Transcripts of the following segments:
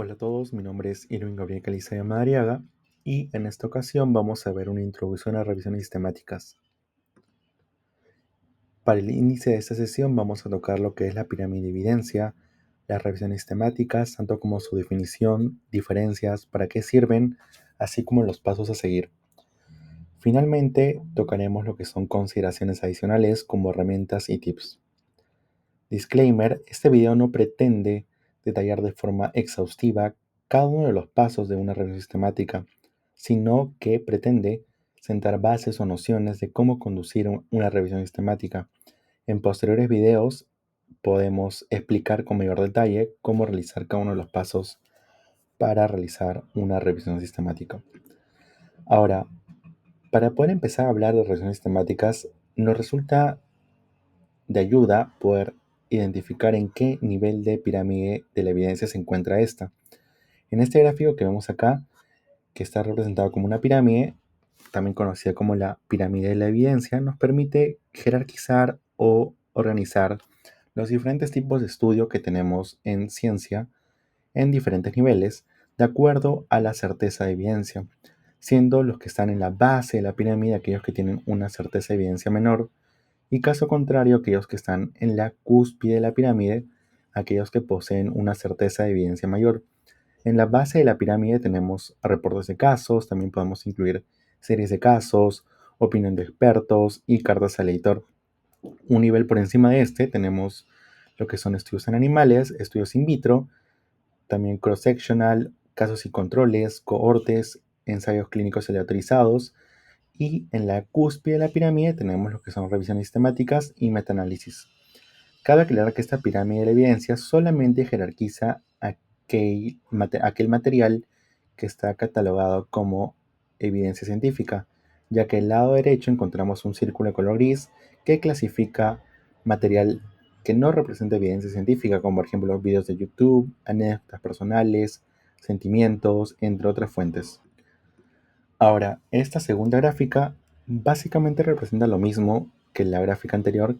Hola a todos, mi nombre es Irving Gabriel Caliza Madariaga y en esta ocasión vamos a ver una introducción a revisiones sistemáticas. Para el índice de esta sesión vamos a tocar lo que es la pirámide de evidencia, las revisiones sistemáticas, tanto como su definición, diferencias, para qué sirven, así como los pasos a seguir. Finalmente, tocaremos lo que son consideraciones adicionales como herramientas y tips. Disclaimer, este video no pretende detallar de forma exhaustiva cada uno de los pasos de una revisión sistemática, sino que pretende sentar bases o nociones de cómo conducir una revisión sistemática. En posteriores videos podemos explicar con mayor detalle cómo realizar cada uno de los pasos para realizar una revisión sistemática. Ahora, para poder empezar a hablar de revisiones sistemáticas, nos resulta de ayuda poder identificar en qué nivel de pirámide de la evidencia se encuentra esta. En este gráfico que vemos acá, que está representado como una pirámide, también conocida como la pirámide de la evidencia, nos permite jerarquizar o organizar los diferentes tipos de estudio que tenemos en ciencia en diferentes niveles, de acuerdo a la certeza de evidencia, siendo los que están en la base de la pirámide aquellos que tienen una certeza de evidencia menor, y caso contrario, aquellos que están en la cúspide de la pirámide, aquellos que poseen una certeza de evidencia mayor. En la base de la pirámide tenemos reportes de casos, también podemos incluir series de casos, opinión de expertos y cartas al editor. Un nivel por encima de este tenemos lo que son estudios en animales, estudios in vitro, también cross-sectional, casos y controles, cohortes, ensayos clínicos aleatorizados, y en la cúspide de la pirámide tenemos lo que son revisiones sistemáticas y metaanálisis. Cabe aclarar que esta pirámide de la evidencia solamente jerarquiza aquel material que está catalogado como evidencia científica, ya que al lado derecho encontramos un círculo de color gris que clasifica material que no representa evidencia científica, como por ejemplo videos de YouTube, anécdotas personales, sentimientos, entre otras fuentes. Ahora, esta segunda gráfica básicamente representa lo mismo que la gráfica anterior,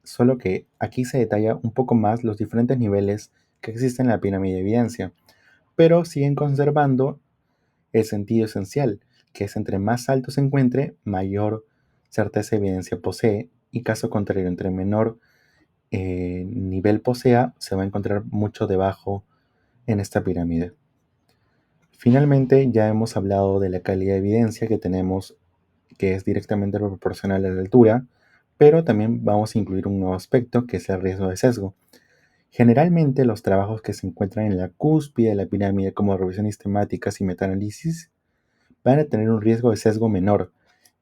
solo que aquí se detalla un poco más los diferentes niveles que existen en la pirámide de evidencia, pero siguen conservando el sentido esencial, que es entre más alto se encuentre, mayor certeza de evidencia posee, y caso contrario, entre menor nivel posea, se va a encontrar mucho debajo en esta pirámide. Finalmente, ya hemos hablado de la calidad de evidencia que tenemos, que es directamente proporcional a la altura, pero también vamos a incluir un nuevo aspecto, que es el riesgo de sesgo. Generalmente, los trabajos que se encuentran en la cúspide de la pirámide, como revisiones sistemáticas y metaanálisis, van a tener un riesgo de sesgo menor,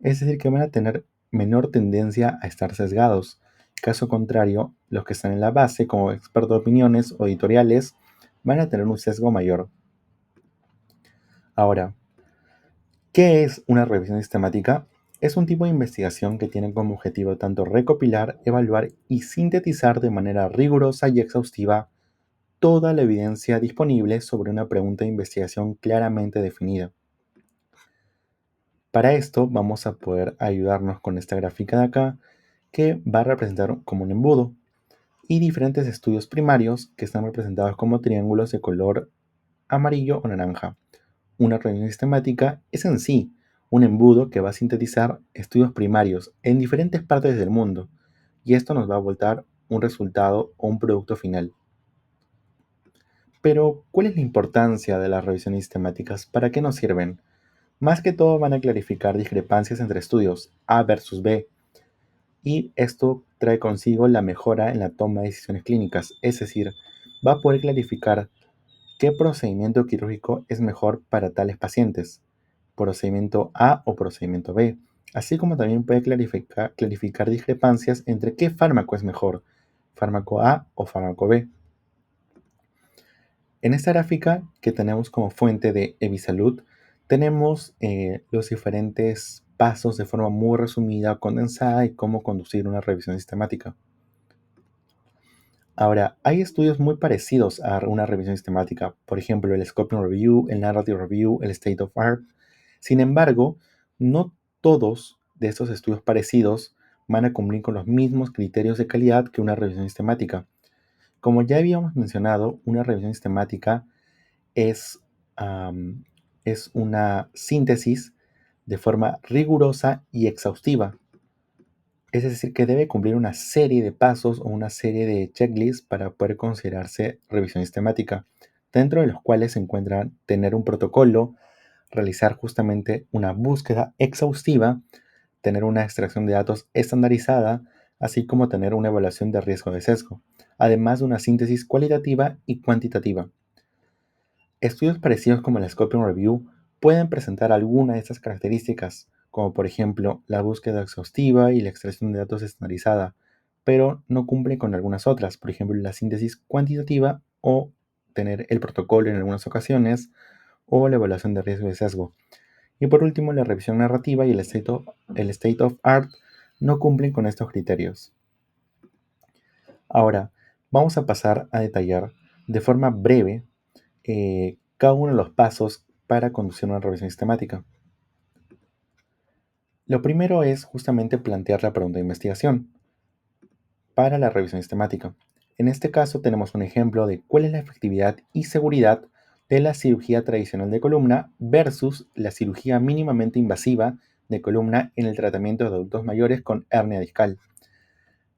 es decir, que van a tener menor tendencia a estar sesgados. Caso contrario, los que están en la base, como expertos de opiniones o editoriales, van a tener un sesgo mayor. Ahora, ¿qué es una revisión sistemática? Es un tipo de investigación que tiene como objetivo tanto recopilar, evaluar y sintetizar de manera rigurosa y exhaustiva toda la evidencia disponible sobre una pregunta de investigación claramente definida. Para esto vamos a poder ayudarnos con esta gráfica de acá, que va a representar como un embudo, y diferentes estudios primarios que están representados como triángulos de color amarillo o naranja. Una revisión sistemática es en sí un embudo que va a sintetizar estudios primarios en diferentes partes del mundo, y esto nos va a voltar un resultado o un producto final. Pero, ¿cuál es la importancia de las revisiones sistemáticas? ¿Para qué nos sirven? Más que todo van a clarificar discrepancias entre estudios A versus B, y esto trae consigo la mejora en la toma de decisiones clínicas, es decir, va a poder clarificar qué procedimiento quirúrgico es mejor para tales pacientes, procedimiento A o procedimiento B, así como también puede clarificar discrepancias entre qué fármaco es mejor, fármaco A o fármaco B. En esta gráfica que tenemos como fuente de Evisalud, tenemos los diferentes pasos de forma muy resumida, condensada, y cómo conducir una revisión sistemática. Ahora, hay estudios muy parecidos a una revisión sistemática, por ejemplo, el Scoping Review, el Narrative Review, el State of Art. Sin embargo, no todos de estos estudios parecidos van a cumplir con los mismos criterios de calidad que una revisión sistemática. Como ya habíamos mencionado, una revisión sistemática es, am, es una síntesis de forma rigurosa y exhaustiva. Es decir, que debe cumplir una serie de pasos o una serie de checklists para poder considerarse revisión sistemática, dentro de los cuales se encuentran tener un protocolo, realizar justamente una búsqueda exhaustiva, tener una extracción de datos estandarizada, así como tener una evaluación de riesgo de sesgo, además de una síntesis cualitativa y cuantitativa. Estudios parecidos como el Scoping Review pueden presentar alguna de estas características, como por ejemplo la búsqueda exhaustiva y la extracción de datos estandarizada, pero no cumplen con algunas otras, por ejemplo la síntesis cuantitativa o tener el protocolo en algunas ocasiones o la evaluación de riesgo de sesgo. Y por último, la revisión narrativa y el state of art no cumplen con estos criterios. Ahora, vamos a pasar a detallar de forma breve cada uno de los pasos para conducir una revisión sistemática. Lo primero es justamente plantear la pregunta de investigación para la revisión sistemática. En este caso tenemos un ejemplo de cuál es la efectividad y seguridad de la cirugía tradicional de columna versus la cirugía mínimamente invasiva de columna en el tratamiento de adultos mayores con hernia discal.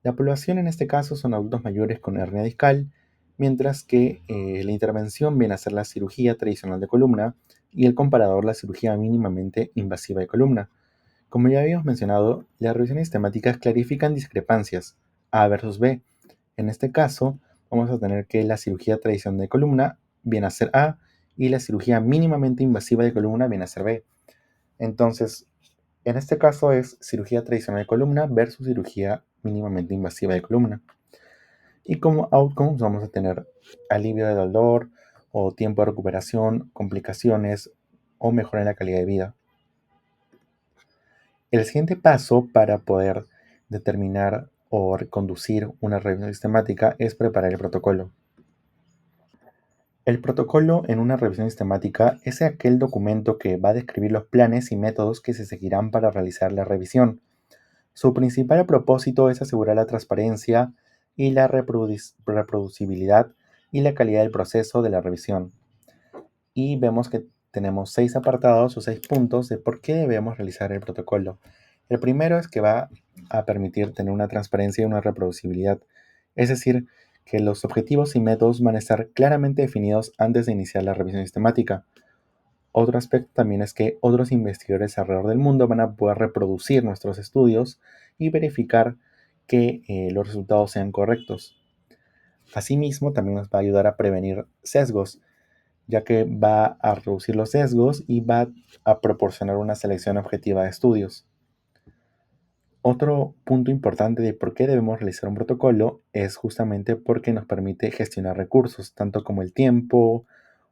La población en este caso son adultos mayores con hernia discal, mientras que la intervención viene a ser la cirugía tradicional de columna y el comparador la cirugía mínimamente invasiva de columna. Como ya habíamos mencionado, las revisiones sistemáticas clarifican discrepancias A versus B. En este caso, vamos a tener que la cirugía tradicional de columna viene a ser A y la cirugía mínimamente invasiva de columna viene a ser B. Entonces, en este caso es cirugía tradicional de columna versus cirugía mínimamente invasiva de columna. Y como outcomes vamos a tener alivio de dolor o tiempo de recuperación, complicaciones o mejora en la calidad de vida. El siguiente paso para poder determinar o reconducir una revisión sistemática es preparar el protocolo. El protocolo en una revisión sistemática es aquel documento que va a describir los planes y métodos que se seguirán para realizar la revisión. Su principal propósito es asegurar la transparencia y la reproducibilidad y la calidad del proceso de la revisión. Y vemos que tenemos 6 apartados o 6 puntos de por qué debemos realizar el protocolo. El primero es que va a permitir tener una transparencia y una reproducibilidad, es decir, que los objetivos y métodos van a estar claramente definidos antes de iniciar la revisión sistemática. Otro aspecto también es que otros investigadores alrededor del mundo van a poder reproducir nuestros estudios y verificar que los resultados sean correctos. Asimismo, también nos va a ayudar a prevenir sesgos, ya que va a reducir los sesgos y va a proporcionar una selección objetiva de estudios. Otro punto importante de por qué debemos realizar un protocolo es justamente porque nos permite gestionar recursos, tanto como el tiempo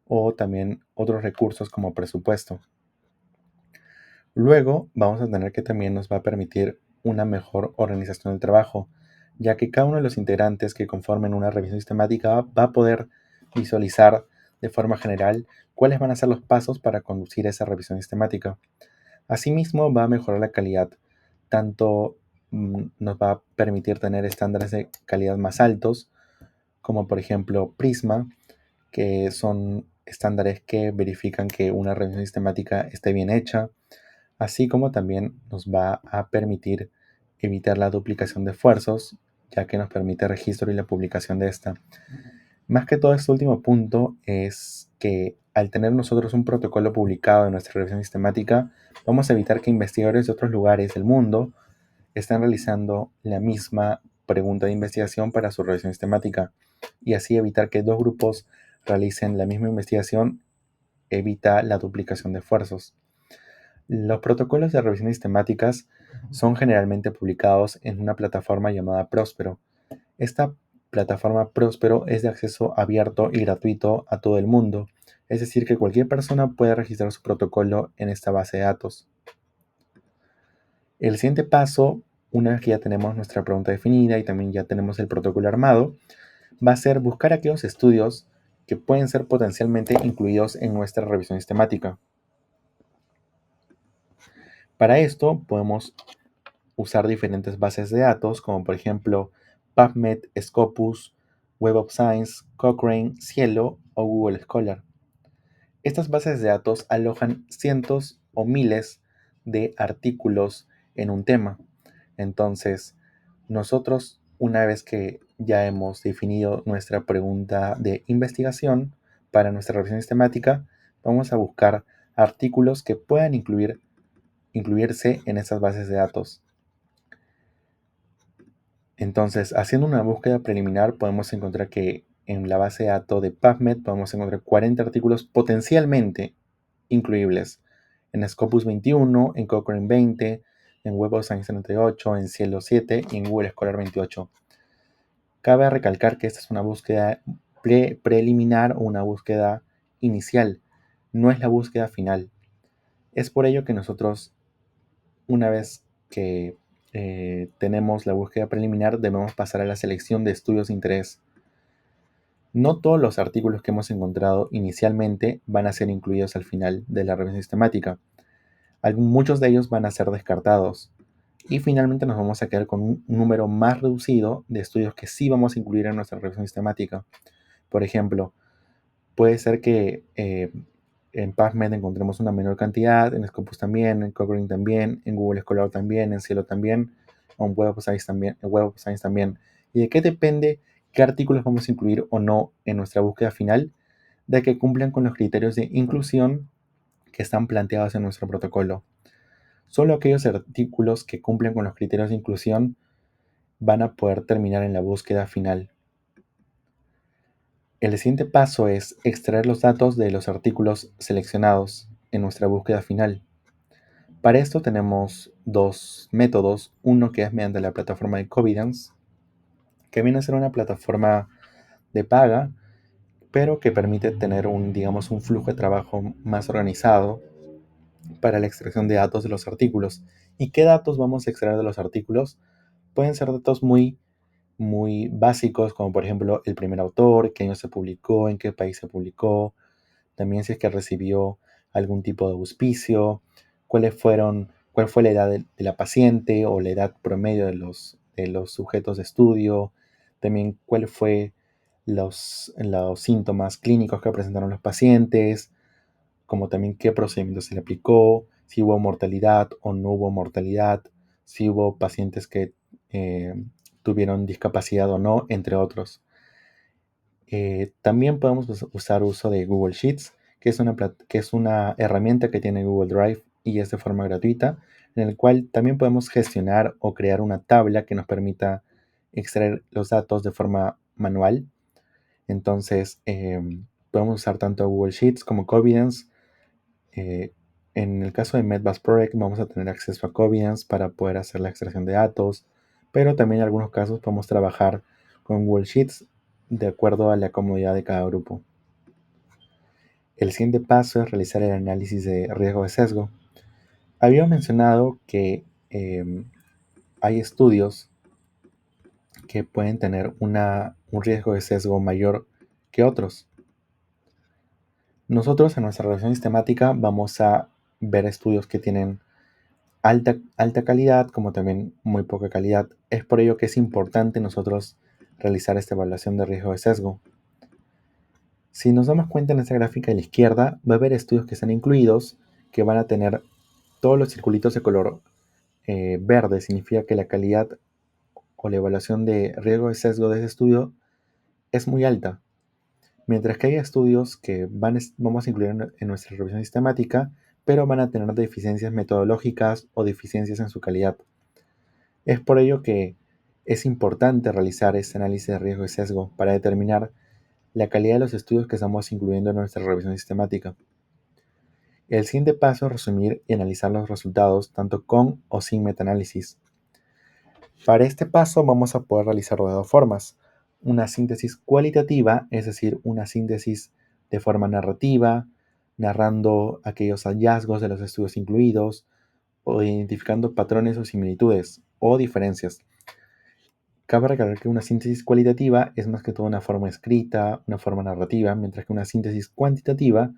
o también otros recursos como presupuesto. Luego vamos a tener que también nos va a permitir una mejor organización del trabajo, ya que cada uno de los integrantes que conformen una revisión sistemática va a poder visualizar de forma general cuáles van a ser los pasos para conducir esa revisión sistemática. Asimismo, va a mejorar la calidad, tanto nos va a permitir tener estándares de calidad más altos, como por ejemplo Prisma, que son estándares que verifican que una revisión sistemática esté bien hecha, así como también nos va a permitir evitar la duplicación de esfuerzos, ya que nos permite el registro y la publicación de esta. Más que todo, este último punto es que al tener nosotros un protocolo publicado en nuestra revisión sistemática, vamos a evitar que investigadores de otros lugares del mundo estén realizando la misma pregunta de investigación para su revisión sistemática y así evitar que dos grupos realicen la misma investigación evita la duplicación de esfuerzos. Los protocolos de revisión sistemáticas son generalmente publicados en una plataforma llamada Próspero. Esta plataforma Próspero es de acceso abierto y gratuito a todo el mundo, es decir, que cualquier persona puede registrar su protocolo en esta base de datos. El siguiente paso, una vez que ya tenemos nuestra pregunta definida y también ya tenemos el protocolo armado, va a ser buscar aquellos estudios que pueden ser potencialmente incluidos en nuestra revisión sistemática. Para esto podemos usar diferentes bases de datos, como por ejemplo PubMed, Scopus, Web of Science, Cochrane, Cielo o Google Scholar. Estas bases de datos alojan cientos o miles de artículos en un tema. Entonces, nosotros, una vez que ya hemos definido nuestra pregunta de investigación para nuestra revisión sistemática, vamos a buscar artículos que puedan incluirse en esas bases de datos. Entonces, haciendo una búsqueda preliminar, podemos encontrar que en la base de datos de PubMed podemos encontrar 40 artículos potencialmente incluibles en Scopus 21, en Cochrane 20, en Web of Science 38, en Cielo 7 y en Google Scholar 28. Cabe recalcar que esta es una búsqueda preliminar o una búsqueda inicial, no es la búsqueda final. Es por ello que nosotros, una vez que tenemos la búsqueda preliminar, debemos pasar a la selección de estudios de interés. No todos los artículos que hemos encontrado inicialmente van a ser incluidos al final de la revisión sistemática. Muchos de ellos van a ser descartados. Y finalmente nos vamos a quedar con un número más reducido de estudios que sí vamos a incluir en nuestra revisión sistemática. Por ejemplo, puede ser que en PubMed encontremos una menor cantidad, en Scopus también, en Cochrane también, en Google Scholar también, en Cielo también, en Web of Science también, en Web of Science también. ¿Y de qué depende qué artículos vamos a incluir o no en nuestra búsqueda final? De que cumplan con los criterios de inclusión que están planteados en nuestro protocolo. Solo aquellos artículos que cumplen con los criterios de inclusión van a poder terminar en la búsqueda final. El siguiente paso es extraer los datos de los artículos seleccionados en nuestra búsqueda final. Para esto tenemos dos métodos, uno que es mediante la plataforma de Covidence, que viene a ser una plataforma de paga, pero que permite tener digamos, un flujo de trabajo más organizado para la extracción de datos de los artículos. ¿Y qué datos vamos a extraer de los artículos? Pueden ser datos muy básicos, como por ejemplo el primer autor, qué año se publicó, en qué país se publicó, también si es que recibió algún tipo de auspicio, cuál fue la edad de la paciente o la edad promedio de los sujetos de estudio, también cuál fue los síntomas clínicos que presentaron los pacientes, como también qué procedimiento se le aplicó, si hubo mortalidad o no hubo mortalidad, si hubo pacientes que eh, tuvieron discapacidad o no, entre otros. También podemos usar uso de Google Sheets, que es una herramienta que tiene Google Drive y es de forma gratuita, en el cual también podemos gestionar o crear una tabla que nos permita extraer los datos de forma manual. Entonces, podemos usar tanto Google Sheets como Covidence. Eh, en el caso de MedBus Project vamos a tener acceso a Covidence para poder hacer la extracción de datos, pero también en algunos casos podemos trabajar con Google Sheets de acuerdo a la comodidad de cada grupo. El siguiente paso es realizar el análisis de riesgo de sesgo. Había mencionado que hay estudios que pueden tener un riesgo de sesgo mayor que otros. Nosotros en nuestra revisión sistemática vamos a ver estudios que tienen alta calidad como también muy poca calidad. Es por ello que es importante nosotros realizar esta evaluación de riesgo de sesgo. Si nos damos cuenta en esta gráfica de la izquierda, va a haber estudios que están incluidos que van a tener todos los circulitos de color verde. Significa que la calidad o la evaluación de riesgo de sesgo de ese estudio es muy alta. Mientras que hay estudios que vamos a incluir en nuestra revisión sistemática, pero van a tener deficiencias metodológicas o deficiencias en su calidad. Es por ello que es importante realizar este análisis de riesgo de sesgo para determinar la calidad de los estudios que estamos incluyendo en nuestra revisión sistemática. El siguiente paso es resumir y analizar los resultados tanto con o sin metaanálisis. Para este paso vamos a poder realizarlo de dos formas. Una síntesis cualitativa, es decir, una síntesis de forma narrativa, narrando aquellos hallazgos de los estudios incluidos, o identificando patrones o similitudes o diferencias. Cabe recalcar que una síntesis cualitativa es más que todo una forma escrita, una forma narrativa, mientras que una síntesis cuantitativa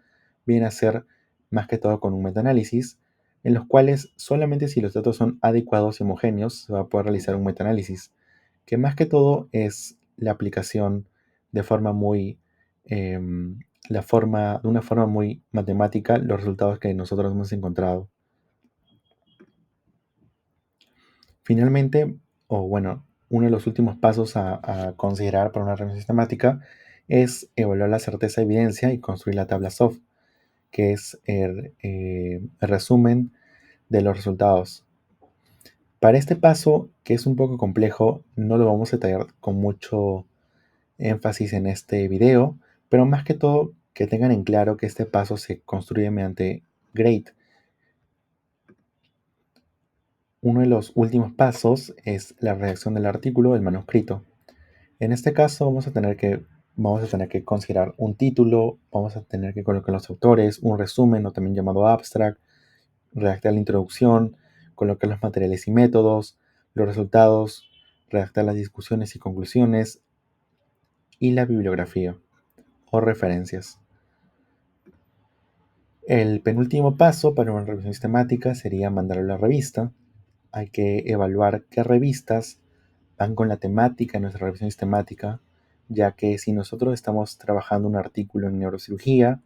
viene a ser más que todo con un metaanálisis, en los cuales solamente si los datos son adecuados y homogéneos se va a poder realizar un metaanálisis, que más que todo es la aplicación de forma muy de una forma muy matemática los resultados que nosotros hemos encontrado. Finalmente, o bueno, uno de los últimos pasos a considerar para una revisión sistemática es evaluar la certeza de evidencia y construir la tabla SOF, que es el resumen de los resultados. Para este paso, que es un poco complejo, no lo vamos a detallar con mucho énfasis en este video, pero más que todo que tengan en claro que este paso se construye mediante GRADE. Uno de los últimos pasos es la redacción del artículo del manuscrito. En este caso vamos a tener que considerar un título, vamos a tener que colocar los autores, un resumen o también llamado abstract, redactar la introducción, colocar los materiales y métodos, los resultados, redactar las discusiones y conclusiones y la bibliografía o referencias. El penúltimo paso para una revisión sistemática sería mandarlo a la revista. Hay que evaluar qué revistas van con la temática de nuestra revisión sistemática, ya que si nosotros estamos trabajando un artículo en neurocirugía,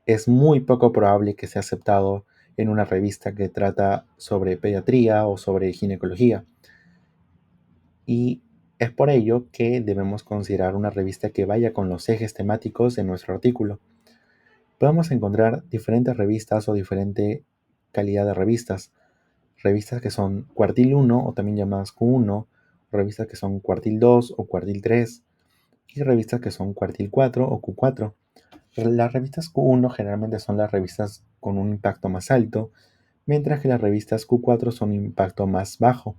es muy poco probable que sea aceptado en una revista que trata sobre pediatría o sobre ginecología. Y es por ello que debemos considerar una revista que vaya con los ejes temáticos de nuestro artículo. Podemos encontrar diferentes revistas o diferente calidad de revistas. Revistas que son cuartil 1 o también llamadas Q1, revistas que son cuartil 2 o cuartil 3 y revistas que son cuartil 4 o Q4. Las revistas Q1 generalmente son las revistas con un impacto más alto, mientras que las revistas Q4 son un impacto más bajo.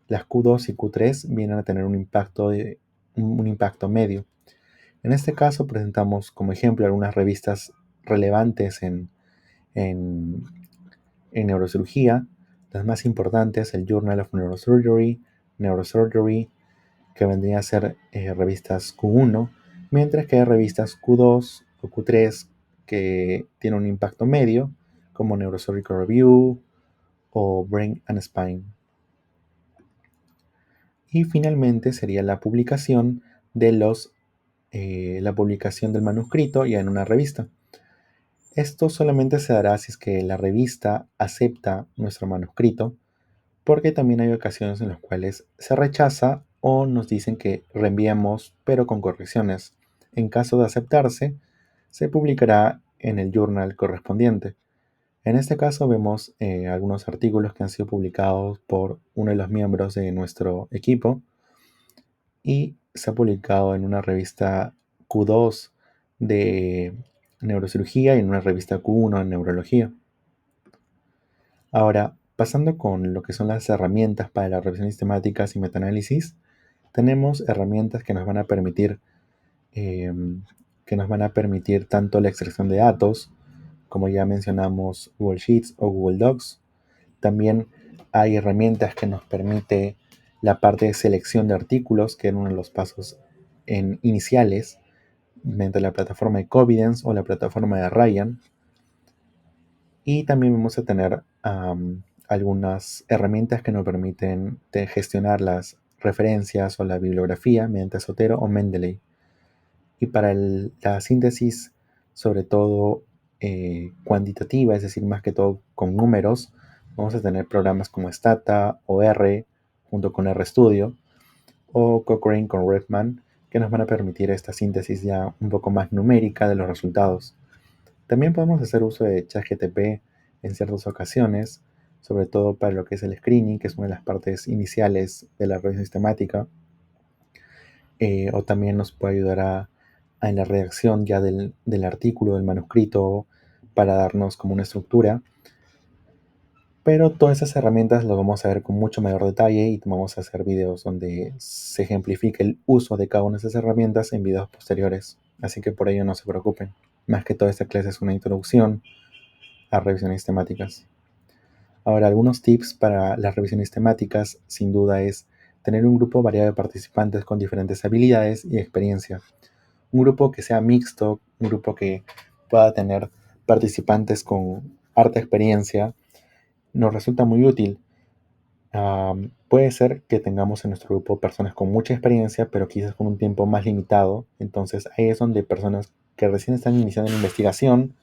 Las Q2 y Q3 vienen a tener un impacto medio. En este caso presentamos como ejemplo algunas revistas relevantes en, en neurocirugía. Las más importantes, el Journal of Neurosurgery, Neurosurgery, que vendrían a ser revistas Q1, mientras que hay revistas Q2 o Q3 que tienen un impacto medio, como Neurosurgical Review o Brain and Spine. Y finalmente sería la publicación del manuscrito ya en una revista. Esto solamente se dará si es que la revista acepta nuestro manuscrito, porque también hay ocasiones en las cuales se rechaza o nos dicen que reenviemos, pero con correcciones. En caso de aceptarse, se publicará en el journal correspondiente. En este caso vemos algunos artículos que han sido publicados por uno de los miembros de nuestro equipo y se ha publicado en una revista Q2 de neurocirugía y en una revista Q1 de neurología. Ahora, pasando con lo que son las herramientas para las revisiones sistemáticas y metaanálisis, tenemos herramientas que nos van a permitir tanto la extracción de datos, como ya mencionamos Google Sheets o Google Docs. También hay herramientas que nos permite la parte de selección de artículos, que era uno de los pasos iniciales, mediante la plataforma de Covidence o la plataforma de Ryan. Y también vamos a tener algunas herramientas que nos permiten gestionar las referencias o la bibliografía mediante Zotero o Mendeley. Y para la síntesis, sobre todo cuantitativa, es decir, más que todo con números, vamos a tener programas como Stata o R, junto con RStudio, o Cochrane con Redman, que nos van a permitir esta síntesis ya un poco más numérica de los resultados. También podemos hacer uso de ChatGPT en ciertas ocasiones, sobre todo para lo que es el screening, que es una de las partes iniciales de la revisión sistemática, o también nos puede ayudar en la redacción ya del artículo, del manuscrito, para darnos como una estructura. Pero todas esas herramientas las vamos a ver con mucho mayor detalle y vamos a hacer videos donde se ejemplifique el uso de cada una de esas herramientas en videos posteriores. Así que por ello no se preocupen. Más que todo, esta clase es una introducción a revisiones temáticas. Ahora, algunos tips para las revisiones temáticas, sin duda, es tener un grupo variado de participantes con diferentes habilidades y experiencia. Un grupo que sea mixto, un grupo que pueda tener participantes con harta experiencia, nos resulta muy útil. Puede ser que tengamos en nuestro grupo personas con mucha experiencia, pero quizás con un tiempo más limitado. Entonces ahí es donde personas que recién están iniciando una investigación,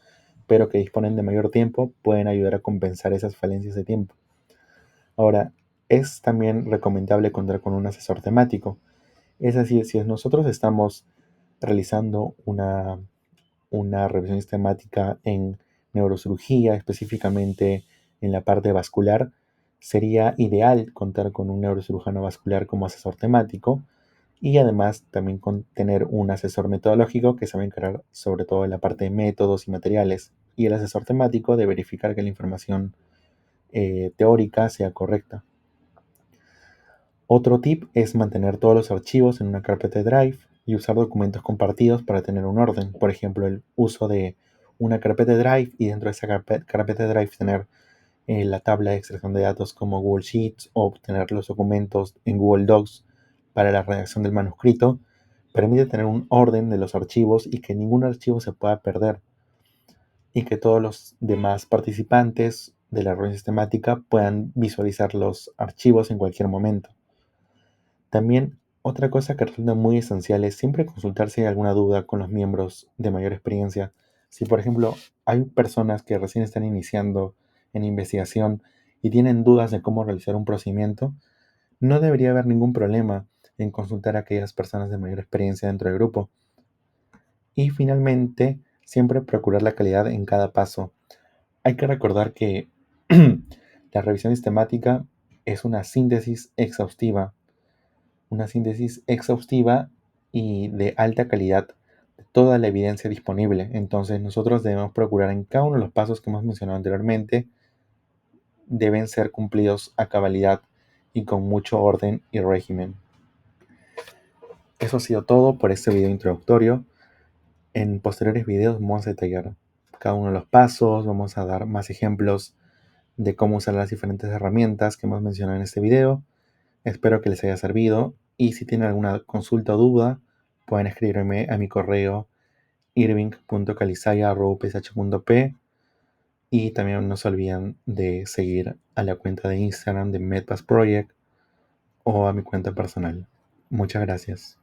pero que disponen de mayor tiempo, pueden ayudar a compensar esas falencias de tiempo. Ahora, es también recomendable contar con un asesor temático. Es decir, si nosotros estamos realizando una revisión sistemática en neurocirugía, específicamente en la parte vascular, sería ideal contar con un neurocirujano vascular como asesor temático y además también con tener un asesor metodológico que se va a encargar sobre todo de la parte de métodos y materiales y el asesor temático de verificar que la información teórica sea correcta. Otro tip es mantener todos los archivos en una carpeta de Drive y usar documentos compartidos para tener un orden. Por ejemplo, el uso de una carpeta de Drive y dentro de esa carpeta de Drive tener la tabla de extracción de datos como Google Sheets o obtener los documentos en Google Docs para la redacción del manuscrito, permite tener un orden de los archivos y que ningún archivo se pueda perder y que todos los demás participantes de la reunión sistemática puedan visualizar los archivos en cualquier momento. También otra cosa que resulta muy esencial es siempre consultar si hay alguna duda con los miembros de mayor experiencia. Si, por ejemplo, hay personas que recién están iniciando en investigación y tienen dudas de cómo realizar un procedimiento, no debería haber ningún problema en consultar a aquellas personas de mayor experiencia dentro del grupo. Y finalmente, siempre procurar la calidad en cada paso. Hay que recordar que la revisión sistemática es una síntesis exhaustiva y de alta calidad de toda la evidencia disponible. Entonces nosotros debemos procurar en cada uno de los pasos que hemos mencionado anteriormente, deben ser cumplidos a cabalidad y con mucho orden y régimen. Eso ha sido todo por este video introductorio. En posteriores videos vamos a detallar cada uno de los pasos, vamos a dar más ejemplos de cómo usar las diferentes herramientas que hemos mencionado en este video. Espero que les haya servido y si tienen alguna consulta o duda, pueden escribirme a mi correo irving.calizaya@upsh.p y también no se olviden de seguir a la cuenta de Instagram de MedPass Project o a mi cuenta personal. Muchas gracias.